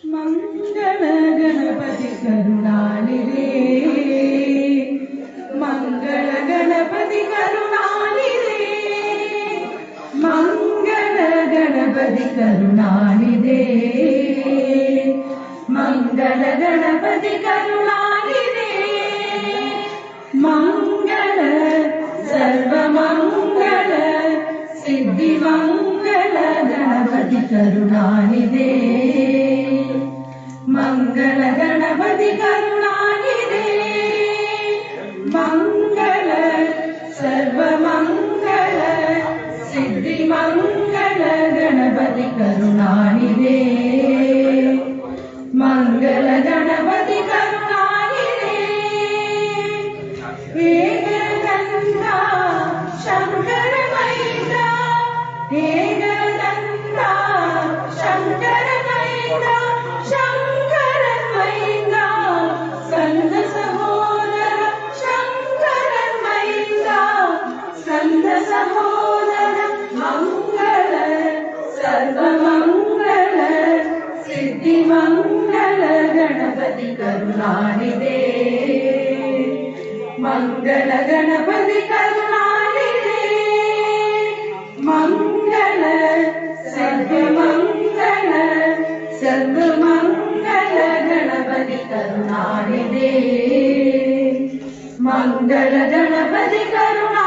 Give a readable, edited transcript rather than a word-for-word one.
ಮಂಗಳ ಗಣಪತಿ ಕರುಣಾನಿಧಿ, ಮಂಗಳ ಗಣಪತಿ ಕರುಣಾನಿಧಿ, ಮಂಗಳ ಗಣಪತಿ ಕರುಣಾನಿಧಿ, ಮಂಗಳ ಗಣಪತಿ ಕರುಣಾನಿಧಿ, ಮಂಗಳ ಸರ್ವಮಂಗಳ ಸಿದ್ಧಿ ಮಂಗಳ ಗಣಪತಿ ಕರುಣಾನಿಧಿ, ಮಂಗಳ ಗಣಪತಿ ಕರುಣಾನಿಧಿ, ಮಂಗಳ ಸರ್ವಮಂಗಳ ಸಿದ್ಧಿ ಮಂಗಳ ಗಣಪತಿ ಕರುಣಾನಿಧಿ, ಮಂಗಳ ಗಣಪತಿ ಕರುಣಾನಿಧಿ, ಏಕದಂತ ಶಂಕರ ಮೈದ, ಏಕದಂತ ಶಂಕರ ಮೈದ, ಶಂಕರ ಮೈದ, ಸ್ಕಂದ ಸಹೋದರ ಶಂಕರ ಮೈದ, ಸ್ಕಂದ ಸಹೋದರ ಮಂಗಳ ಸರ್ವಮಂಗಳ ಸಿದ್ಧಿ ಮಂಗಳ ಗಣಪತಿ ಕರುಣಾನಿಧಿ, ಮಂಗಳ ಗಣಪತಿ ಕರುಣಾನಿಧಿ, ಮಂಗಳ ಸರ್ವಮಂಗಳ ಸರ್ವಮಂಗಳ ಗಣಪತಿ ಕರುಣಾನಿಧಿ, ಮಂಗಳ ಗಣಪತಿ ಕರುಣಾನಿಧಿ.